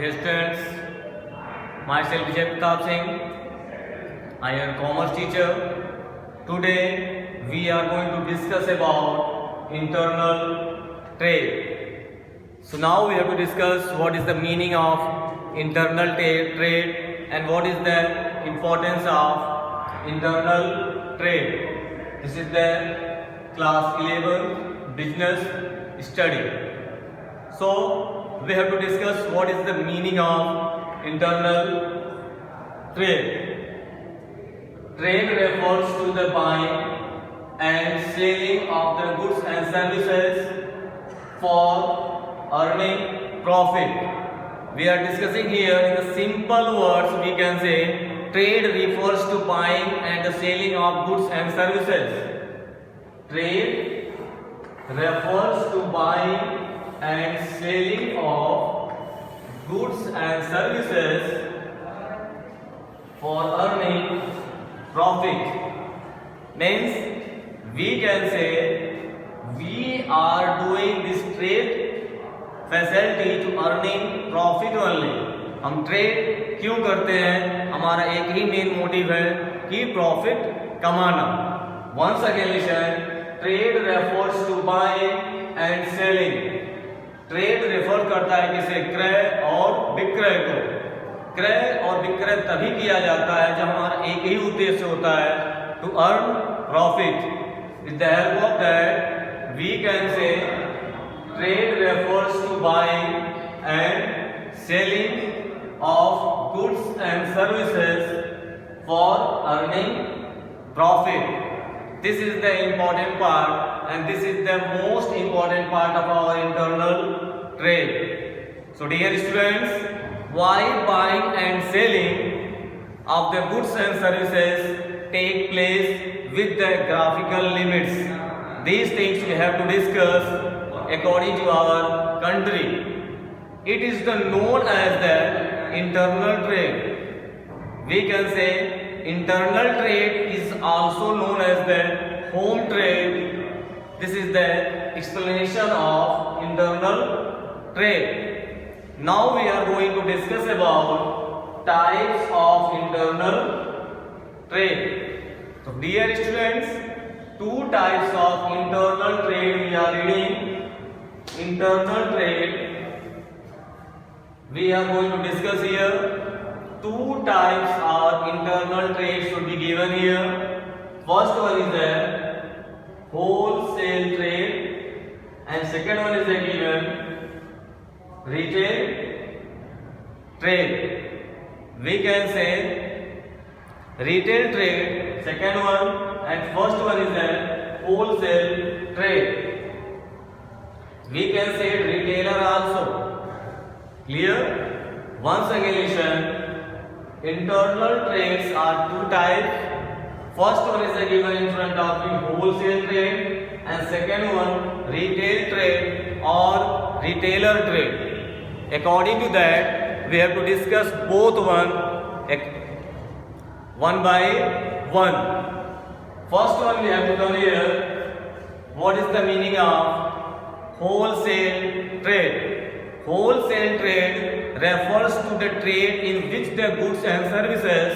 Dear students, myself Vijay Pratap Singh. I am a commerce teacher. Today we are going to discuss about internal trade. So now we have to discuss what is the meaning of internal trade and what is the importance of internal trade. This is the class 11 business study. So we have to discuss what is the meaning of internal trade. Trade refers to the buying and selling of the goods and services for earning profit. We are discussing here in the simple words. We can say trade refers to buying and the selling of goods and services. Trade refers to buying and selling of goods and services for earning profit. Means we can say we are doing this trade facility to earning profit only. हम trade क्यों करते हैं? हमारा एक ही main motive है कि profit कमाना. Once again listen, trade refers to buying and selling. Trade refer करता है किसे? क्रय और विक्रय को. क्रय और विक्रय तभी किया जाता है जब हमारा एक ही उद्देश्य होता है, to earn profit. With the help of that we can say trade refers to buying and selling of goods and services for earning profit. This is the important part and this is the most important part of our internal trade. So dear students, why buying and selling of the goods and services take place with the graphical limits? These things we have to discuss according to our country. It is the known as the internal trade. We can say internal trade is also known as the home trade. This is the explanation of internal trade. Now we are going to discuss about types of internal trade. So dear students, two types of internal trade we are reading. Internal trade we are going to discuss here. Two types of internal trade should be given here. First one is the wholesale trade and second one is the given retail trade. We can say retail trade, second one, and first one is the wholesale trade. We can say retailer also. Clear? Once again listen. Internal trades are two types. First one is given in front of the wholesale trade and second one retail trade or retailer trade. According to that, we have to discuss both one by one. First one we have to come here. What is the meaning of wholesale trade? Wholesale trade refers to the trade in which the goods and services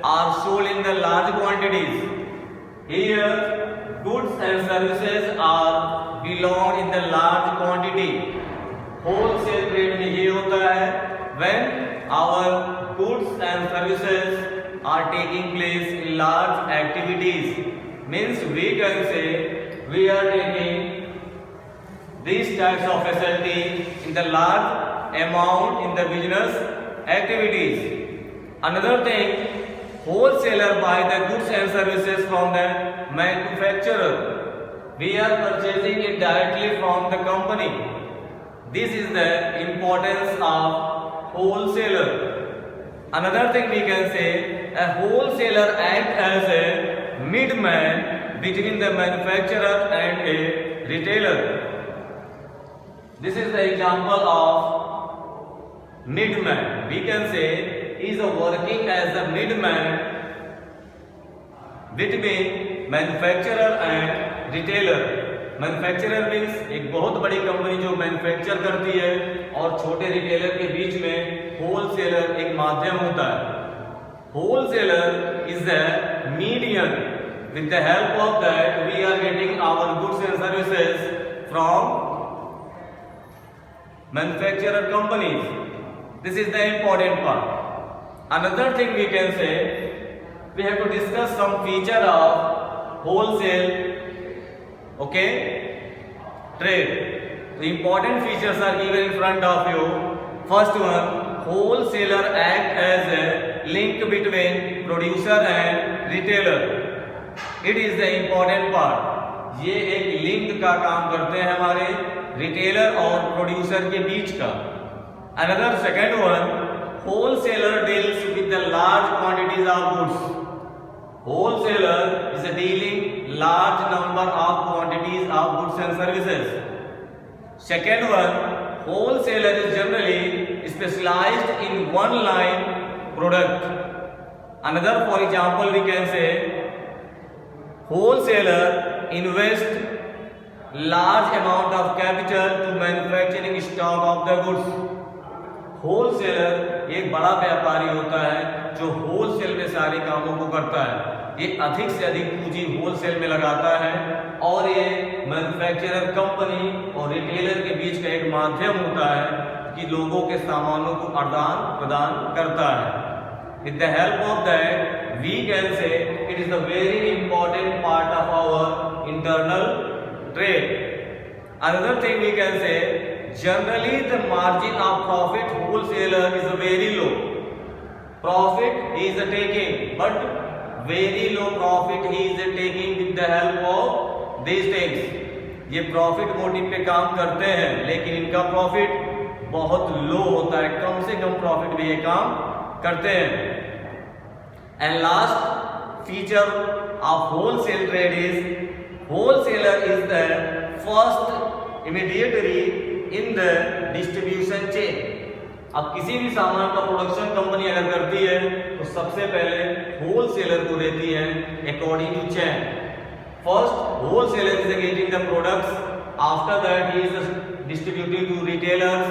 are sold in the large quantities. Here, goods and services are belong in the large quantity. Wholesale trade में ये होता है when our goods and services are taking place in large activities. Means we can say we are taking these types of facility in the large amount in the business activities. Another thing, wholesaler buy the goods and services from the manufacturer. We are purchasing it directly from the company. This is the importance of wholesaler. Another thing we can say, a wholesaler acts as a middleman between the manufacturer and a retailer. This is the example of middleman. We can say he is working as a middleman between manufacturer and retailer. Manufacturer means एक बहुत बड़ी company जो manufacture करती है, और छोटे retailer के बीच में होलसेलर एक माध्यम होता है। Wholesaler is the medium, with the help of that we are getting our goods and services from manufacturer companies. This is the important part. Another thing we can say, we have to discuss some feature of wholesale, okay, trade. The important features are given in front of you. First one, wholesaler act as a link between producer and retailer. It is the important part. ये एक link का काम करते हैं हमारे retailer और producer के बीच का। Another second one, wholesaler deals with the large quantities of goods. Wholesaler is dealing large number of quantities of goods and services. Second one, wholesaler is generally specialised in one line product. Another for example we can say wholesaler invest large amount of capital to manufacturing stock of the goods. Wholesaler एक बड़ा व्यापारी होता है जो wholesale में सारे कामों को करता है। ये अधिक से अधिक पूंजी होलसेल में लगाता है, और ये मैन्युफैक्चरर कंपनी और रिटेलर के बीच का एक माध्यम होता है कि लोगों के सामानों को आदान प्रदान करता है। With the help of that, we can say it is a very important part of our internal trade. Another thing we can say, generally the margin of profit wholesaler is very low. Profit he is taking, but very low profit he is taking with the help of these things. ये profit motive पे काम करते हैं, लेकिन इनका profit बहुत लो होता है, कम से कम प्रॉफिट में ये काम करते हैं। And last feature of wholesale trade is, wholesaler is the first intermediary in the distribution chain. अब किसी भी सामान का प्रोडक्शन कंपनी अगर करती है तो सबसे पहले होलसेलर को देती है according to chain. First wholesaler is getting the products, after that he is distributing to retailers,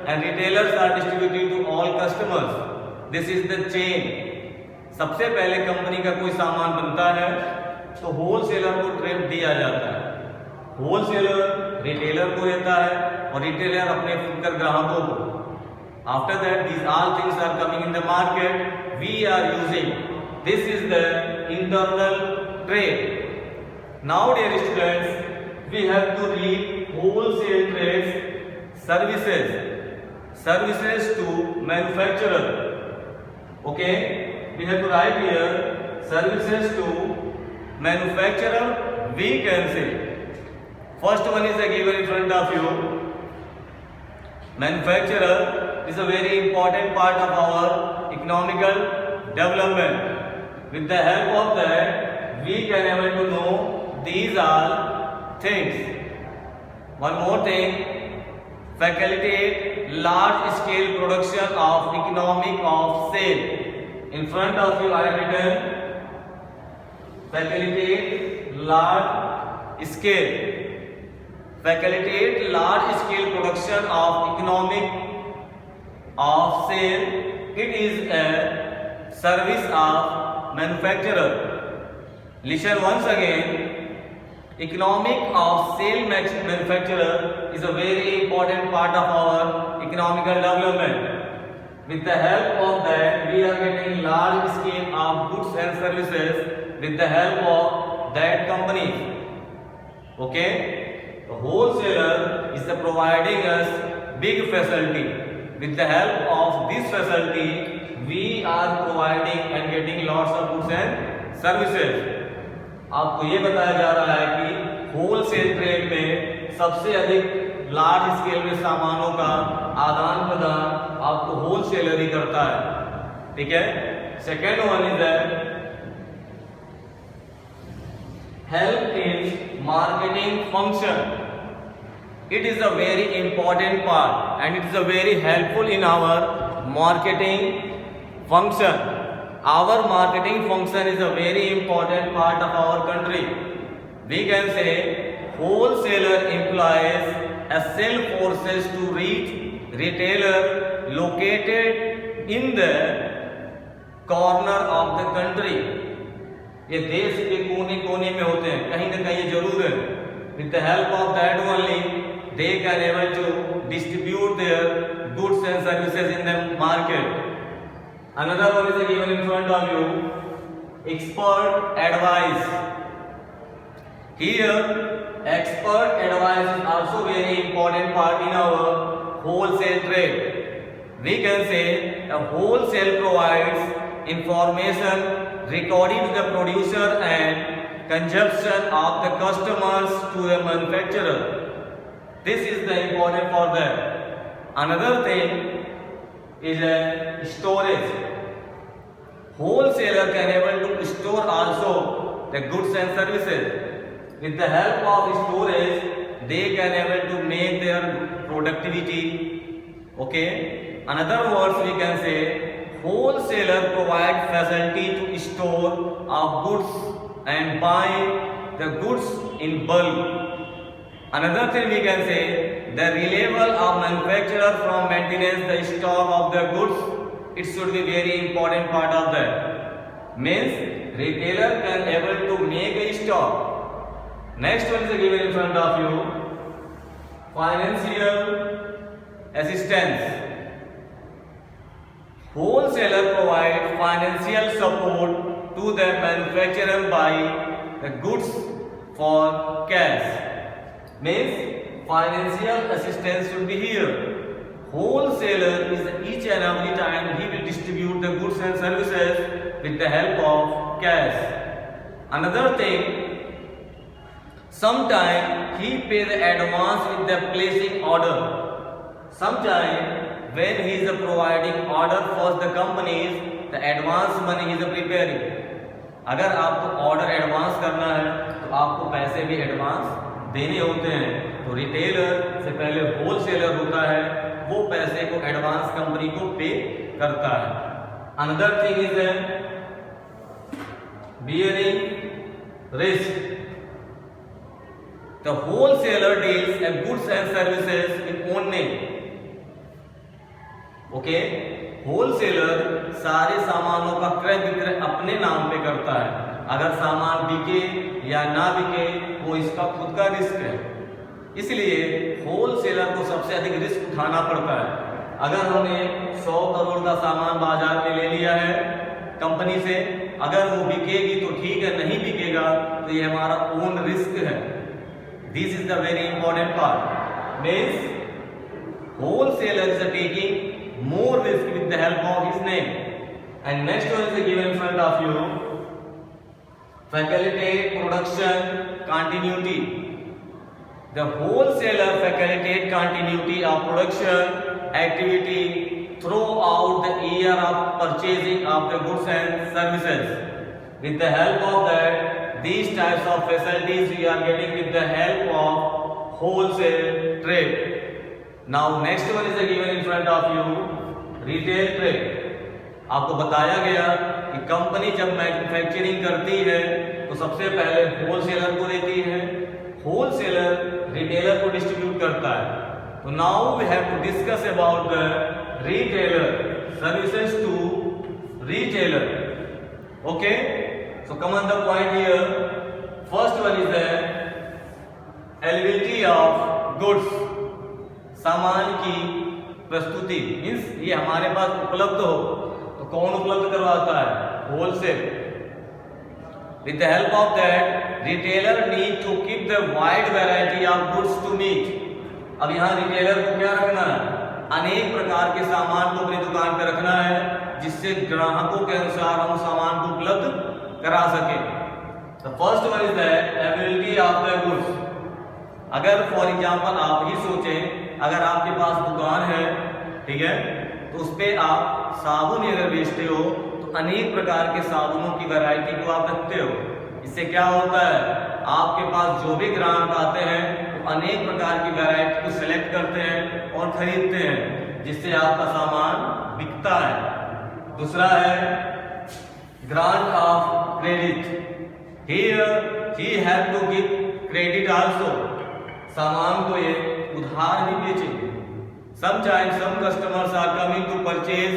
and retailers are distributing to all customers. This is the chain. सबसे पहले कंपनी का कोई सामान बनता है तो होलसेलर को ट्रेड दिया जाता है, होलसेलर रिटेलर को देता है और रिटेलर अपने फुटकर ग्राहकों को। After that these all things are coming in the market, we are using, this is the internal trade. Now dear students, we have to read wholesale trades services to manufacturer. Okay, we have to write here services to manufacturer. We can say first one is given in front of you. Manufacturer is a very important part of our economical development. With the help of that, we can able to know these all things. One more thing, facilitate large scale production of economic of sale. In front of you I have written facilitate large scale production of economic of sale. It is a service of manufacturer. Listen once again, economic of sale manufacturer is a very important part of our economical development. With the help of that, we are getting large scale of goods and services with the help of that company. Okay, the wholesaler is providing us big facility. With the help of this facility, we are providing and getting lots of goods and services. आपको ये बताया जा रहा है कि wholesale trade में सबसे अधिक लार्ज स्केल में सामानों का आदान प्रदान आपको होलसेलर ही करता है। ठीक है, second one is help in marketing function. It is a very important part and it is a very helpful in our marketing function. Our marketing function is a very important part of our country. We can say wholesaler employs a sales forces to reach retailer located in the corner of the country. ये देश के कोने कोने में होते हैं, कहीं ना कहीं जरूर है. With the help of that only they can able to distribute their goods and services in the market. Another one is given in front of you, expert advice. Here expert advice is also very important part in our wholesale trade. We can say a wholesale provides information regarding the producer and consumption of the customers to the manufacturer. This is the important for them. Another thing is a storage. Wholesaler can able to store also the goods and services. With the help of storage, they can able to make their productivity. Okay. Another words we can say, wholesaler provide facility to store of goods and buy the goods in bulk. Another thing we can say, the reliable of manufacturer from maintenance the stock of the goods. It should be very important part of that. Means retailer can able to make a stock. Next one is given in front of you, financial assistance. Wholesaler provide financial support to the manufacturer by the goods for cash. Means financial assistance should be here. Wholesaler is each and every time he will distribute the goods and services with the help of cash. Another thing, sometimes he pay the advance with the placing order. Sometimes when he is providing order for the companies, the advance money he is preparing. अगर आपको order advance करना है तो आपको पैसे भी advance देने होते हैं. तो रिटेलर से पहले होलसेलर होता है, वो पैसे को एडवांस कंपनी को पे करता है. Another thing is bearing risk. The wholesaler deals in goods and services in own name. Okay, wholesaler सारे सामानों का क्रय विक्रय अपने नाम पे करता है. अगर सामान बिके या ना बिके वो इसका खुद का रिस्क है. इसलिए होलसेलर को सबसे अधिक रिस्क उठाना पड़ता है. अगर हमने 100 करोड़ का सामान बाजार में ले लिया है कंपनी से, अगर वो बिकेगी तो ठीक है, नहीं बिकेगा तो ये हमारा ओन रिस्क है. This is the very important part. Means wholesaler is taking more risk with the help of his name. And next one is given in front of you, facilitate production continuity. The wholesaler facilitate continuity of production activity throughout the year of purchasing of the goods and services. With the help of that, these types of facilities we are getting with the help of wholesale trade. Now next one is given in front of you, retail trade. आपको बताया गया कि company जब manufacturing करती है तो सबसे पहले होलसेलर को देती है, होलसेलर रिटेलर को डिस्ट्रीब्यूट करता है. तो now we have to discuss about the retailer services to retailer. Okay, so come on the point here. First one is the availability of goods. सामान की प्रस्तुति. मीन्स ये हमारे पास उपलब्ध हो तो कौन उपलब्ध करवाता है? Wholesale. With the help of that retailer need to keep the wide variety of goods to meet. अब यहाँ रिटेलर को क्या रखना है? अनेक प्रकार के सामान को अपनी दुकान पर रखना है जिससे ग्राहकों के अनुसार हम सामान को उपलब्ध करा सके. The first one is the availability of the goods. अगर फॉर एग्जाम्पल आप ही सोचें, अगर आपके पास दुकान है, ठीक है, तो उस पर आप साबुन अगर बेचते हो तो अनेक प्रकार के साबुनों की वैरायटी को आप रखते हो. इससे क्या होता है, आपके पास जो भी ग्राहक आते हैं तो अनेक प्रकार की वैरायटी को सिलेक्ट करते हैं और खरीदते हैं, जिससे आपका सामान बिकता है. दूसरा है grant of credit. Here he have to give credit also. सामान को ये उधार भी बेचेंगे. Sometimes some customers are coming to purchase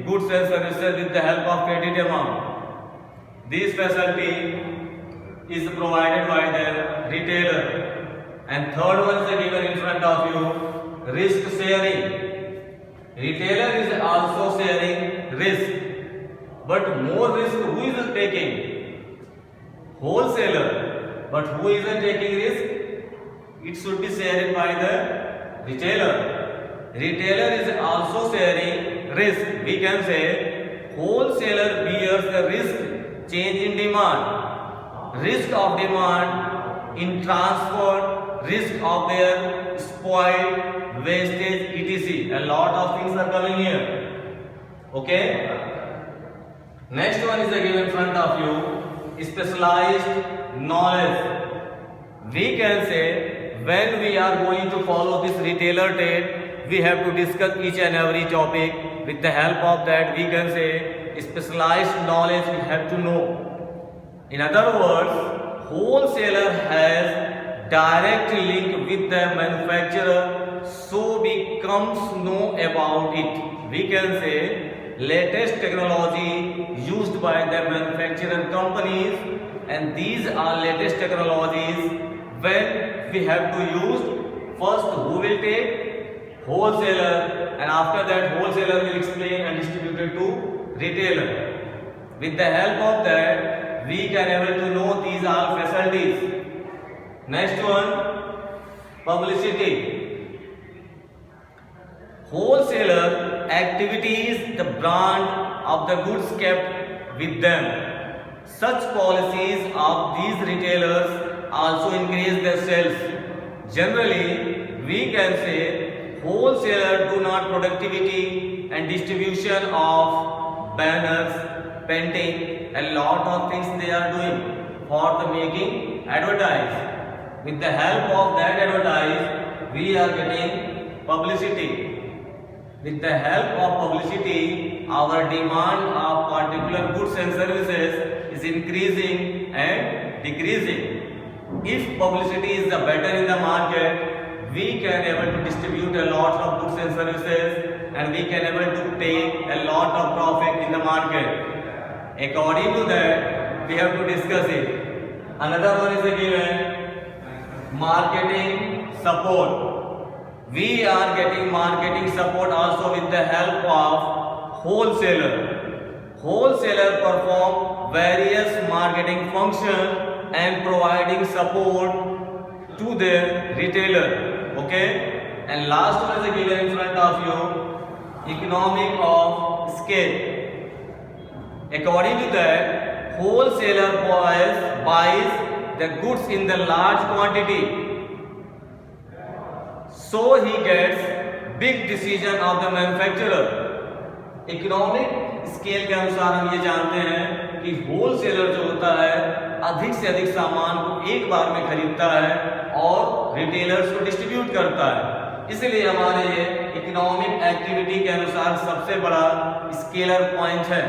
goods and services with the help of credit amount. This facility is provided by the retailer. And third one is given in front of you, risk sharing. Retailer is also sharing risk, but more risk who is taking? Wholesaler. But who is taking risk? It should be shared by the retailer. Retailer is also sharing risk. We can say wholesaler bears the risk change in demand, risk of demand in transfer, risk of their spoil, wastage, etc. A lot of things are coming here. Okay. Next one is given in front of you, specialized knowledge. We can say when we are going to follow this retailer trade, we have to discuss each and every topic. With the help of that, we can say specialized knowledge we have to know. In other words, wholesaler has direct link with the manufacturer, so we comes know about it. We can say latest technology used by the manufacturer companies, and these are latest technologies. When we have to use, first who will take? Wholesaler, and after that wholesaler will explain and distribute it to retailer. With the help of that, we can able to know these are facilities. Next one, publicity. Wholesaler activities, the brand of the goods kept with them. Such policies of these retailers also increase their sales. Generally, we can say wholesaler do not productivity and distribution of banners, painting, a lot of things they are doing for the making advertise. With the help of that advertise, we are getting publicity. With the help of publicity, our demand of particular goods and services is increasing and decreasing. If publicity is the better in the market, we can able to distribute a lot of goods and services, and we can able to take a lot of profit in the market. According to that, we have to discuss it. Another one is given marketing support. We are getting marketing support also with the help of wholesaler. Wholesaler perform various marketing functions and providing support to their retailer. Okay. And last one is given in front of you, economic of scale. According to that, wholesaler buys the goods in the large quantity, so he gets big decision of the manufacturer. Economic scale के अनुसार हम ये जानते हैं कि wholesaler जो होता है अधिक से अधिक सामान को एक बार में खरीदता है और रिटेलर्स को डिस्ट्रीब्यूट करता है। इसलिए हमारे ये इकोनॉमिक एक्टिविटी के अनुसार सबसे बड़ा स्केलर पॉइंट है।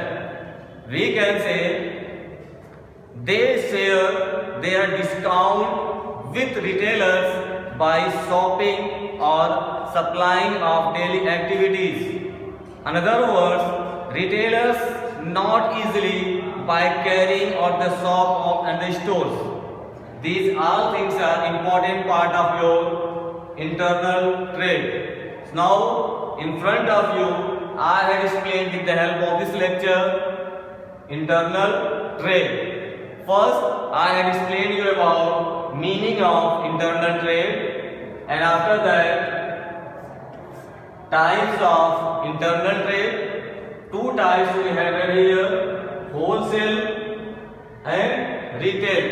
We can say they share their discount with retailers by shopping और supplying of daily activities. In other words, retailers not easily by carrying on the shop and the stores. These all things are important part of your internal trade. Now, in front of you, I have explained with the help of this lecture internal trade. First, I have explained you about meaning of internal trade, and after that, types of internal trade. Two types we have here, wholesale and retail.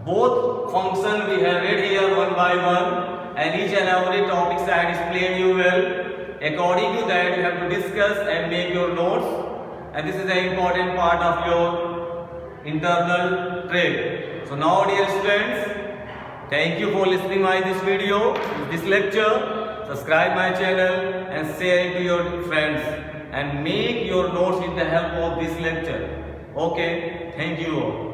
Both function we have read here one by one, and each and every topics I explained you well. According to that, you have to discuss and make your notes, and this is an important part of your internal trade. So now, dear students, thank you for listening my this video, this lecture. Subscribe my channel and share it to your friends, and make your notes with the help of this lecture. Okay, thank you all.